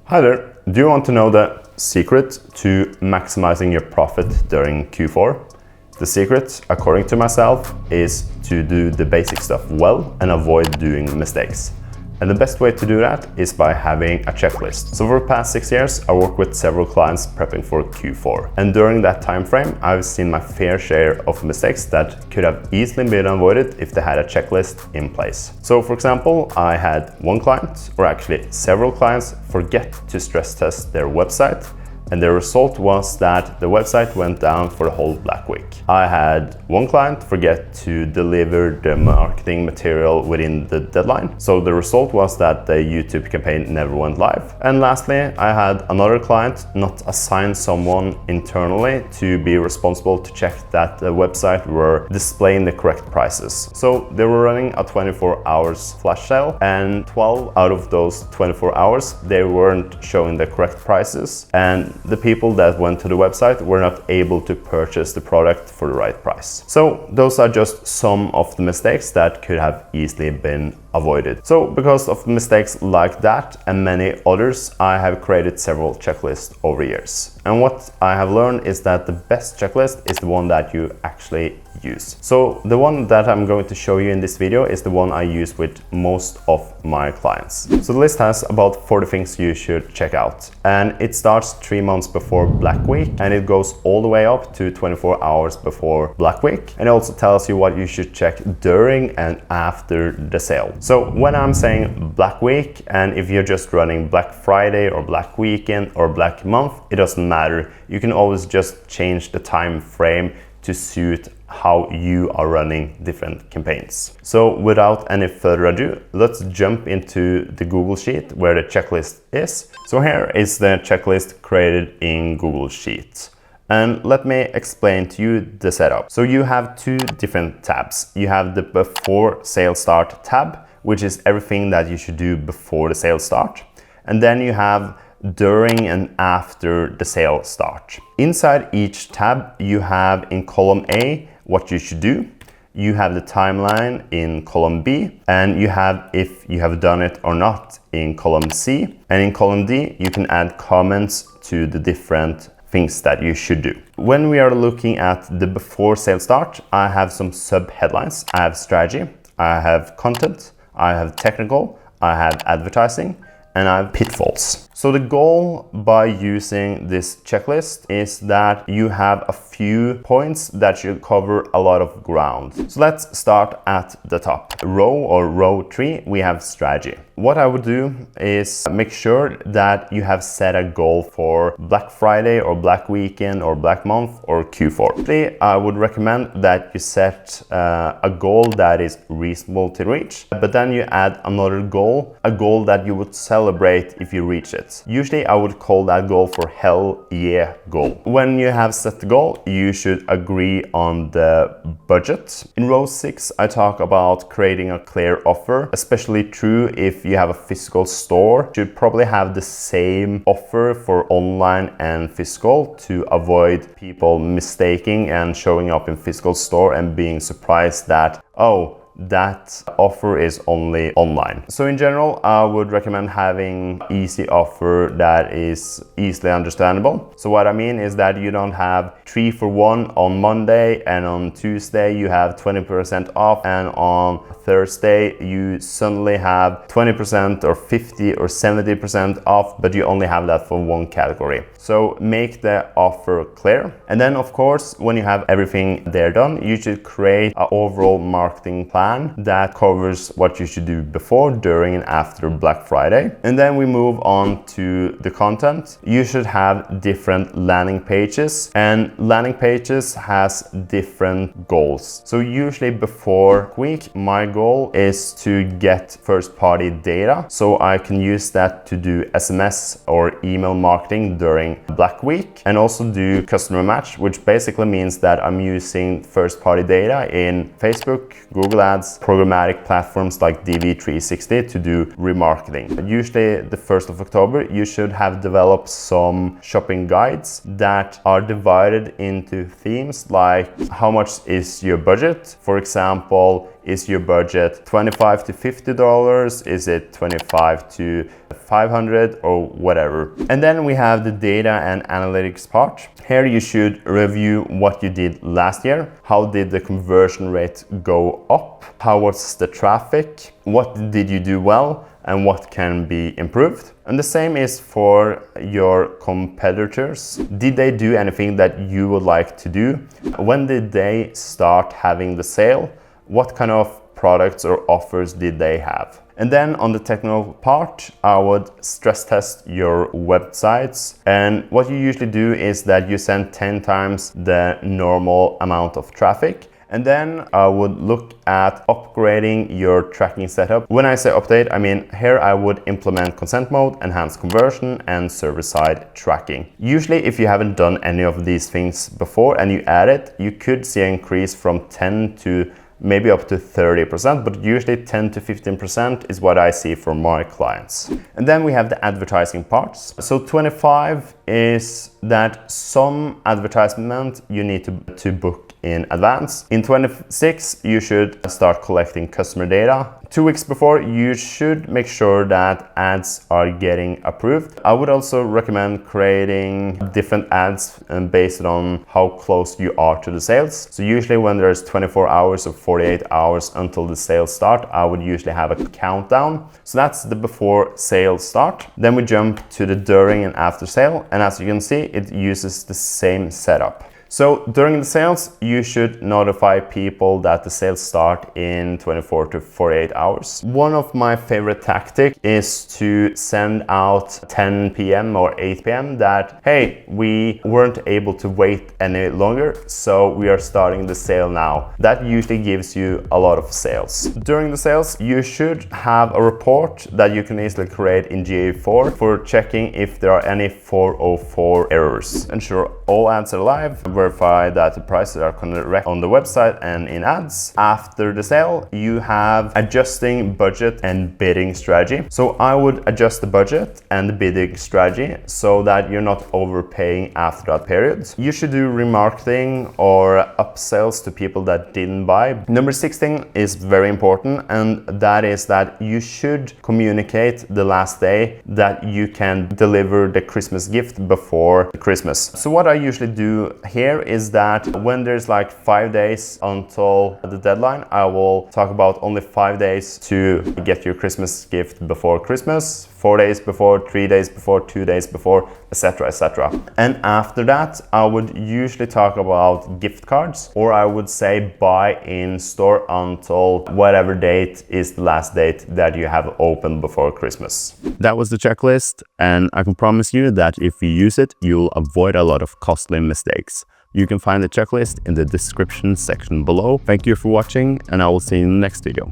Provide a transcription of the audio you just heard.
Hi there, do you want to know the secret to maximizing your profit during Q4? The secret, according to myself, is to do the basic stuff well and avoid doing mistakes. And the best way to do that is by having a checklist. So for the past 6 years, I worked with several clients prepping for Q4. And during that time frame, I've seen my fair share of mistakes that could have easily been avoided if they had a checklist in place. So for example, I had one client, or actually several clients, forget to stress test their website. And the result was that the website went down for the whole Black Week. I had one client forget to deliver the marketing material within the deadline. So the result was that the YouTube campaign never went live. And lastly, I had another client not assign someone internally to be responsible to check that the website were displaying the correct prices. So they were running a 24 hours flash sale, and 12 out of those 24 hours, they weren't showing the correct prices. And the people that went to the website were not able to purchase the product for the right price. So those are just some of the mistakes that could have easily been avoided. So because of mistakes like that and many others, I have created several checklists over years. And what I have learned is that the best checklist is the one that you actually use. So the one that I'm going to show you in this video is the one I use with most of my clients. So the list has about 40 things you should check out. And it starts 3 months before Black Week, and it goes all the way up to 24 hours before Black Week. And it also tells you what you should check during and after the sale. So when I'm saying Black Week, and if you're just running Black Friday or Black Weekend or Black Month, it doesn't matter. You can always just change the time frame to suit how you are running different campaigns. So without any further ado, let's jump into the Google Sheet where the checklist is. So here is the checklist created in Google Sheet. And let me explain to you the setup. So you have two different tabs. You have the Before Sale Start tab, which is everything that you should do before the sale start. And then you have during and after the sale start. Inside each tab, you have in column A what you should do. You have the timeline in column B, and you have if you have done it or not in column C. And in column D, you can add comments to the different things that you should do. When we are looking at the before sale start, I have some sub headlines. I have strategy, I have content, I have technical, I have advertising, and I have pitfalls. So the goal by using this checklist is that you have a few points that should cover a lot of ground. So let's start at the top. Row 3, we have strategy. What I would do is make sure that you have set a goal for Black Friday or Black Weekend or Black Month or Q4. I would recommend that you set a goal that is reasonable to reach, but then you add another goal, a goal that you would celebrate if you reach it. Usually I would call that goal for hell yeah goal. When you have set the goal, you should agree on the budget. In row 6, I talk about creating a clear offer, especially true if you have a physical store. You should probably have the same offer for online and physical to avoid people mistaking and showing up in physical store and being surprised that, oh, that offer is only online. So in general, I would recommend having an easy offer that is easily understandable. So what I mean is that you don't have 3 for 1 on Monday, and on Tuesday you have 20% off, and on Thursday you suddenly have 20% or 50 or 70% off, but you only have that for one category. So make the offer clear. And then of course, when you have everything there done, you should create an overall marketing plan that covers what you should do before, during, and after Black Friday. And then we move on to the content. You should have different landing pages, and landing pages has different goals. So usually before week, my goal is to get first-party data, so I can use that to do SMS or email marketing during Black Week, and also do customer match, which basically means that I'm using first-party data in Facebook, Google Ads, programmatic platforms like DV360 to do remarketing. But usually the 1st of October, you should have developed some shopping guides that are divided into themes like how much is your budget. For example, Is your budget $25 to $50? Is it $25 to $500 or whatever? And then we have the data and analytics part. Here you should review what you did last year. How did the conversion rate go up? How was the traffic? What did you do well? And what can be improved? And the same is for your competitors. Did they do anything that you would like to do? When did they start having the sale? What kind of products or offers did they have? And then on the technical part, I would stress test your websites. And what you usually do is that you send 10 times the normal amount of traffic. And then I would look at upgrading your tracking setup. When I say update, I mean here I would implement consent mode, enhanced conversion, and server-side tracking. Usually if you haven't done any of these things before and you add it, you could see an increase from 10 to maybe up to 30%, but usually 10 to 15% is what I see from my clients. And then we have the advertising parts. So 25 is that some advertisement you need to book in advance. In 26, you should start collecting customer data. 2 weeks before, you should make sure that ads are getting approved. I would also recommend creating different ads based on how close you are to the sales. So usually when there's 24 hours or 48 hours until the sales start, I would usually have a countdown. So that's the before sales start. Then we jump to the during and after sale. And as you can see, it uses the same setup. So during the sales, you should notify people that the sales start in 24 to 48 hours. One of my favorite tactics is to send out 10 p.m. or 8 p.m. that, hey, we weren't able to wait any longer, so we are starting the sale now. That usually gives you a lot of sales. During the sales, you should have a report that you can easily create in GA4 for checking if there are any 404 errors. Ensure all ads are live. Verify that the prices are correct on the website and in ads. After the sale, you have adjusting budget and bidding strategy. So I would adjust the budget and the bidding strategy so that you're not overpaying after that period. You should do remarketing or upsells to people that didn't buy. Number 16 is very important, and that is that you should communicate the last day that you can deliver the Christmas gift before Christmas. So what I usually do here is that when there's like 5 days until the deadline, I will talk about only 5 days to get your Christmas gift before Christmas, 4 days before, 3 days before, 2 days before, etc., etc. And after that, I would usually talk about gift cards, or I would say buy in store until whatever date is the last date that you have open before Christmas. That was the checklist, and I can promise you that if you use it, you'll avoid a lot of costly mistakes. You can find the checklist in the description section below. Thank you for watching, and I will see you in the next video.